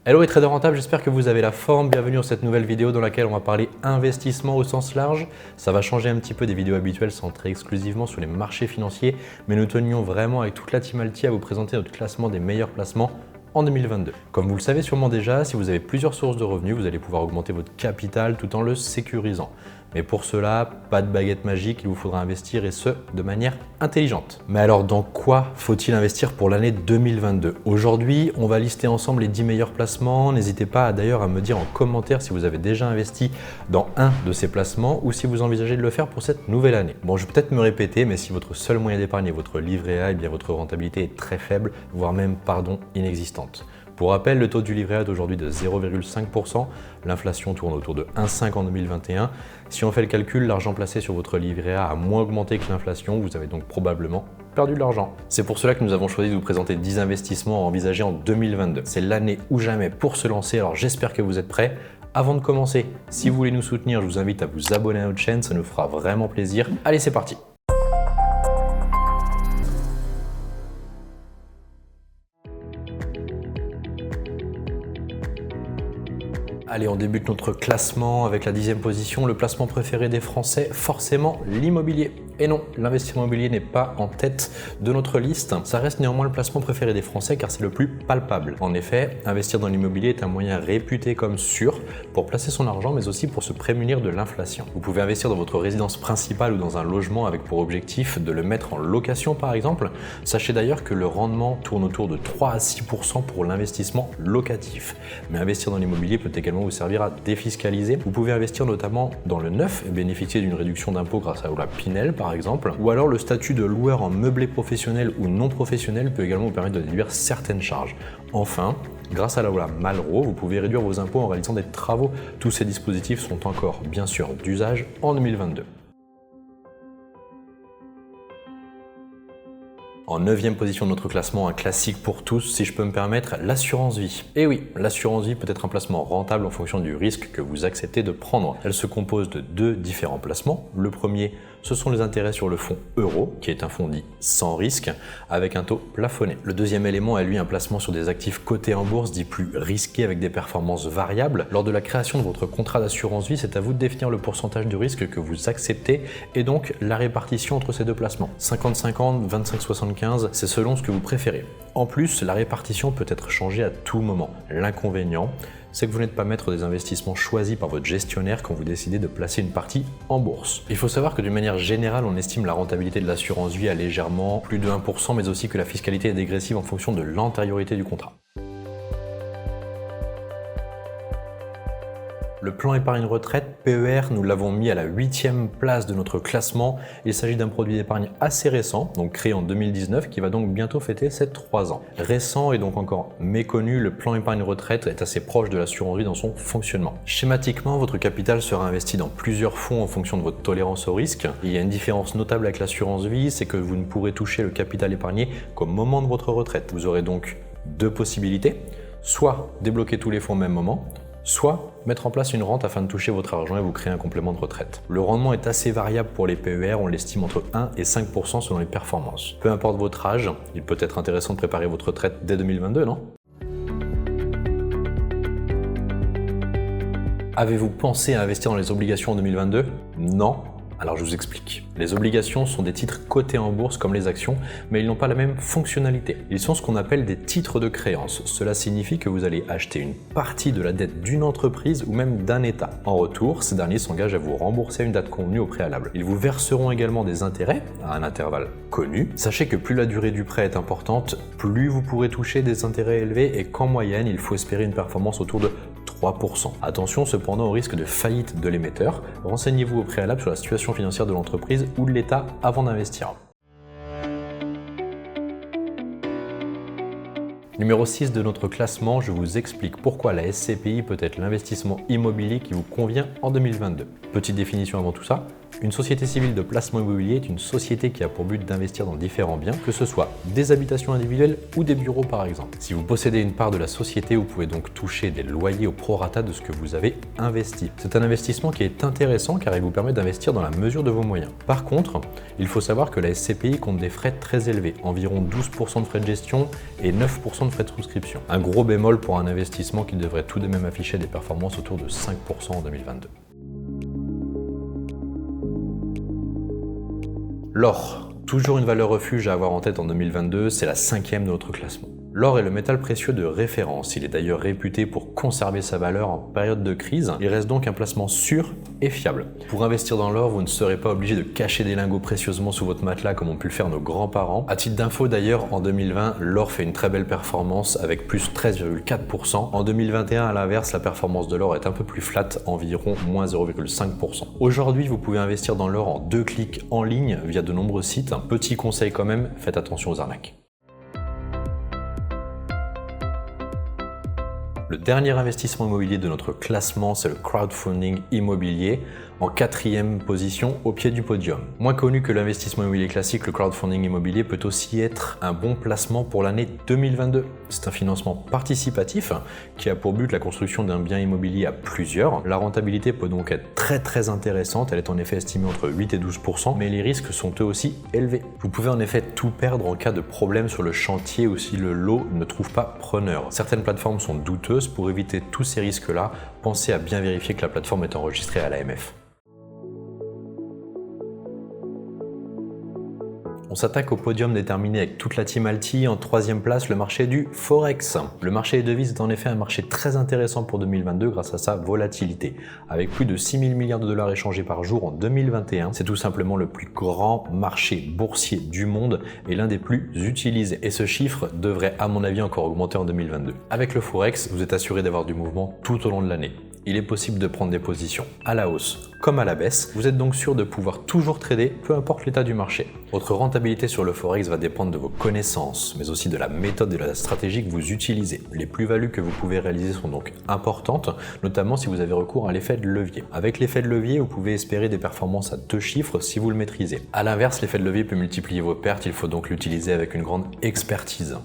Hello les traders rentables, j'espère que vous avez la forme. Bienvenue dans cette nouvelle vidéo dans laquelle on va parler investissement au sens large. Ça va changer un petit peu des vidéos habituelles centrées exclusivement sur les marchés financiers, mais nous tenions vraiment avec toute la team Alti à vous présenter notre classement des meilleurs placements en 2022. Comme vous le savez sûrement déjà, si vous avez plusieurs sources de revenus, vous allez pouvoir augmenter votre capital tout en le sécurisant. Mais pour cela, pas de baguette magique, il vous faudra investir et ce, de manière intelligente. Mais alors, dans quoi faut-il investir pour l'année 2022? Aujourd'hui, on va lister ensemble les 10 meilleurs placements. N'hésitez pas d'ailleurs à me dire en commentaire si vous avez déjà investi dans un de ces placements ou si vous envisagez de le faire pour cette nouvelle année. Bon, je vais peut-être me répéter, mais si votre seul moyen d'épargne est votre livret A, eh bien votre rentabilité est très faible, voire même, inexistante. Pour rappel, le taux du livret A est aujourd'hui de 0,5%, l'inflation tourne autour de 1,5 en 2021. Si on fait le calcul, l'argent placé sur votre livret A a moins augmenté que l'inflation, vous avez donc probablement perdu de l'argent. C'est pour cela que nous avons choisi de vous présenter 10 investissements à envisager en 2022. C'est l'année ou jamais pour se lancer, alors j'espère que vous êtes prêts. Avant de commencer, si vous voulez nous soutenir, je vous invite à vous abonner à notre chaîne, ça nous fera vraiment plaisir. Allez, c'est parti! Allez, on débute notre classement avec la 10e position, le placement préféré des Français, forcément l'immobilier. Et non, l'investissement immobilier n'est pas en tête de notre liste. Ça reste néanmoins le placement préféré des Français car c'est le plus palpable. En effet, investir dans l'immobilier est un moyen réputé comme sûr pour placer son argent mais aussi pour se prémunir de l'inflation. Vous pouvez investir dans votre résidence principale ou dans un logement avec pour objectif de le mettre en location par exemple. Sachez d'ailleurs que le rendement tourne autour de 3 à 6% pour l'investissement locatif. Mais investir dans l'immobilier peut également vous servir à défiscaliser. Vous pouvez investir notamment dans le neuf et bénéficier d'une réduction d'impôt grâce à la Pinel par exemple, ou alors le statut de loueur en meublé professionnel ou non professionnel peut également vous permettre de déduire certaines charges. Enfin, grâce à la loi Malraux, vous pouvez réduire vos impôts en réalisant des travaux. Tous ces dispositifs sont encore bien sûr d'usage en 2022. En 9e position de notre classement, un classique pour tous, si je peux me permettre, l'assurance vie. Et oui, l'assurance vie peut être un placement rentable en fonction du risque que vous acceptez de prendre. Elle se compose de deux différents placements. Le premier, ce sont les intérêts sur le fonds euro, qui est un fonds dit sans risque, avec un taux plafonné. Le deuxième élément est lui un placement sur des actifs cotés en bourse, dit plus risqué avec des performances variables. Lors de la création de votre contrat d'assurance vie, c'est à vous de définir le pourcentage de risque que vous acceptez et donc la répartition entre ces deux placements. 50-50, 25-75, c'est selon ce que vous préférez. En plus, la répartition peut être changée à tout moment. L'inconvénient, c'est que vous n'êtes pas maître des investissements choisis par votre gestionnaire quand vous décidez de placer une partie en bourse. Il faut savoir que d'une manière générale, on estime la rentabilité de l'assurance vie à légèrement plus de 1%, mais aussi que la fiscalité est dégressive en fonction de l'antériorité du contrat. Le plan épargne retraite, PER, nous l'avons mis à la 8e place de notre classement. Il s'agit d'un produit d'épargne assez récent, donc créé en 2019, qui va donc bientôt fêter ses 3 ans. Récent et donc encore méconnu, le plan épargne retraite est assez proche de l'assurance vie dans son fonctionnement. Schématiquement, votre capital sera investi dans plusieurs fonds en fonction de votre tolérance au risque. Il y a une différence notable avec l'assurance vie, c'est que vous ne pourrez toucher le capital épargné qu'au moment de votre retraite. Vous aurez donc deux possibilités, soit débloquer tous les fonds au même moment, soit mettre en place une rente afin de toucher votre argent et vous créer un complément de retraite. Le rendement est assez variable pour les PER, on l'estime entre 1 et 5% selon les performances. Peu importe votre âge, il peut être intéressant de préparer votre retraite dès 2022, non ? Avez-vous pensé à investir dans les obligations en 2022 ? Non. Alors je vous explique. Les obligations sont des titres cotés en bourse comme les actions, mais ils n'ont pas la même fonctionnalité. Ils sont ce qu'on appelle des titres de créance. Cela signifie que vous allez acheter une partie de la dette d'une entreprise ou même d'un État. En retour, ces derniers s'engagent à vous rembourser à une date convenue au préalable. Ils vous verseront également des intérêts à un intervalle connu. Sachez que plus la durée du prêt est importante, plus vous pourrez toucher des intérêts élevés et qu'en moyenne, il faut espérer une performance autour de 3%. Attention cependant au risque de faillite de l'émetteur. Renseignez-vous au préalable sur la situation financière de l'entreprise ou de l'État avant d'investir. Numéro 6 de notre classement, je vous explique pourquoi la SCPI peut être l'investissement immobilier qui vous convient en 2022. Petite définition avant tout ça. Une société civile de placement immobilier est une société qui a pour but d'investir dans différents biens, que ce soit des habitations individuelles ou des bureaux par exemple. Si vous possédez une part de la société, vous pouvez donc toucher des loyers au prorata de ce que vous avez investi. C'est un investissement qui est intéressant car il vous permet d'investir dans la mesure de vos moyens. Par contre, il faut savoir que la SCPI compte des frais très élevés, environ 12% de frais de gestion et 9% de frais de souscription. Un gros bémol pour un investissement qui devrait tout de même afficher des performances autour de 5% en 2022. L'or, toujours une valeur refuge à avoir en tête en 2022, c'est la 5e de notre classement. L'or est le métal précieux de référence, il est d'ailleurs réputé pour conserver sa valeur en période de crise, il reste donc un placement sûr et fiable. Pour investir dans l'or, vous ne serez pas obligé de cacher des lingots précieusement sous votre matelas comme ont pu le faire nos grands-parents. À titre d'info d'ailleurs, en 2020, l'or fait une très belle performance avec plus 13,4%. En 2021, à l'inverse, la performance de l'or est un peu plus flat, environ moins 0,5%. Aujourd'hui, vous pouvez investir dans l'or en 2 clics en ligne via de nombreux sites. Un petit conseil quand même, faites attention aux arnaques. Le dernier investissement immobilier de notre classement, c'est le crowdfunding immobilier, en 4e position au pied du podium. Moins connu que l'investissement immobilier classique, le crowdfunding immobilier peut aussi être un bon placement pour l'année 2022. C'est un financement participatif qui a pour but la construction d'un bien immobilier à plusieurs. La rentabilité peut donc être très intéressante, elle est en effet estimée entre 8 et 12%, mais les risques sont eux aussi élevés. Vous pouvez en effet tout perdre en cas de problème sur le chantier ou si le lot ne trouve pas preneur. Certaines plateformes sont douteuses, pour éviter tous ces risques-là, pensez à bien vérifier que la plateforme est enregistrée à l'AMF. On s'attaque au podium déterminé avec toute la team Alti. En 3e place, le marché du Forex. Le marché des devises est en effet un marché très intéressant pour 2022 grâce à sa volatilité. Avec plus de 6 000 milliards de dollars échangés par jour en 2021, c'est tout simplement le plus grand marché boursier du monde et l'un des plus utilisés. Et ce chiffre devrait à mon avis encore augmenter en 2022. Avec le Forex, vous êtes assuré d'avoir du mouvement tout au long de l'année. Il est possible de prendre des positions à la hausse comme à la baisse. Vous êtes donc sûr de pouvoir toujours trader, peu importe l'état du marché. Votre rentabilité sur le Forex va dépendre de vos connaissances, mais aussi de la méthode et de la stratégie que vous utilisez. Les plus-values que vous pouvez réaliser sont donc importantes, notamment si vous avez recours à l'effet de levier. Avec l'effet de levier, vous pouvez espérer des performances à 2 chiffres si vous le maîtrisez. À l'inverse, l'effet de levier peut multiplier vos pertes, il faut donc l'utiliser avec une grande expertise.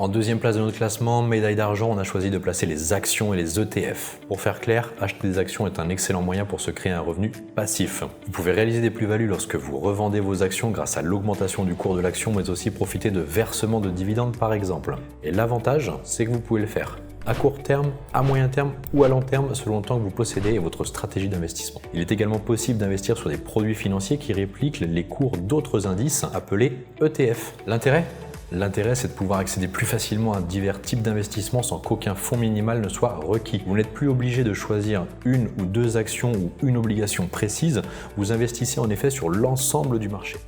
En 2e place de notre classement, médaille d'argent, on a choisi de placer les actions et les ETF. Pour faire clair, acheter des actions est un excellent moyen pour se créer un revenu passif. Vous pouvez réaliser des plus-values lorsque vous revendez vos actions grâce à l'augmentation du cours de l'action, mais aussi profiter de versements de dividendes par exemple. Et l'avantage, c'est que vous pouvez le faire à court terme, à moyen terme ou à long terme selon le temps que vous possédez et votre stratégie d'investissement. Il est également possible d'investir sur des produits financiers qui répliquent les cours d'autres indices appelés ETF. L'intérêt, c'est de pouvoir accéder plus facilement à divers types d'investissements sans qu'aucun fonds minimal ne soit requis. Vous n'êtes plus obligé de choisir une ou 2 actions ou une obligation précise, vous investissez en effet sur l'ensemble du marché.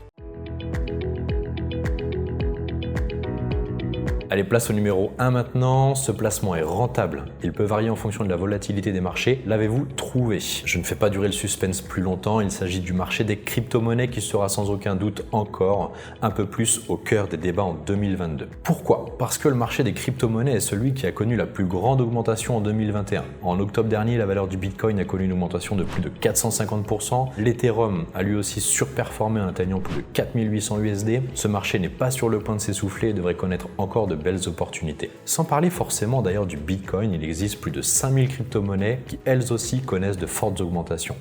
Allez, place au numéro 1 maintenant. Ce placement est rentable. Il peut varier en fonction de la volatilité des marchés. L'avez-vous trouvé? Je ne fais pas durer le suspense plus longtemps. Il s'agit du marché des crypto-monnaies qui sera sans aucun doute encore un peu plus au cœur des débats en 2022. Pourquoi? Parce que le marché des crypto-monnaies est celui qui a connu la plus grande augmentation en 2021. En octobre dernier, la valeur du Bitcoin a connu une augmentation de plus de 450%. L'Ethereum a lui aussi surperformé en atteignant plus de 4800 USD. Ce marché n'est pas sur le point de s'essouffler et devrait connaître encore de belles opportunités. Sans parler forcément d'ailleurs du Bitcoin, il existe plus de 5000 crypto-monnaies qui elles aussi connaissent de fortes augmentations.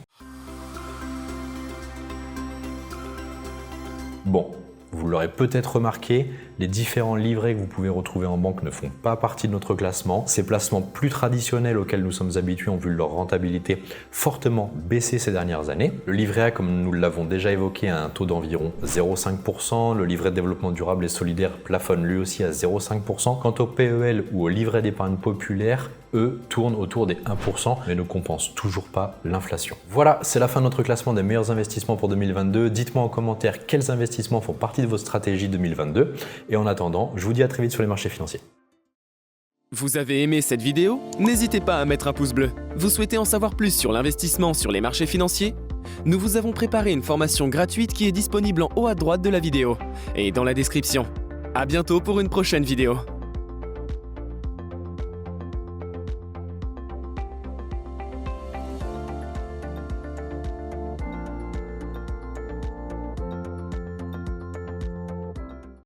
Bon, vous l'aurez peut-être remarqué, les différents livrets que vous pouvez retrouver en banque ne font pas partie de notre classement. Ces placements plus traditionnels auxquels nous sommes habitués ont vu leur rentabilité fortement baisser ces dernières années. Le livret A, comme nous l'avons déjà évoqué, a un taux d'environ 0,5%. Le livret de développement durable et solidaire plafonne lui aussi à 0,5%. Quant au PEL ou au livret d'épargne populaire, eux tournent autour des 1%, mais ne compensent toujours pas l'inflation. Voilà, c'est la fin de notre classement des meilleurs investissements pour 2022. Dites-moi en commentaire quels investissements font partie de vos stratégies 2022. Et en attendant, je vous dis à très vite sur les marchés financiers. Vous avez aimé cette vidéo? N'hésitez pas à mettre un pouce bleu. Vous souhaitez en savoir plus sur l'investissement sur les marchés financiers? Nous vous avons préparé une formation gratuite qui est disponible en haut à droite de la vidéo et dans la description. À bientôt pour une prochaine vidéo.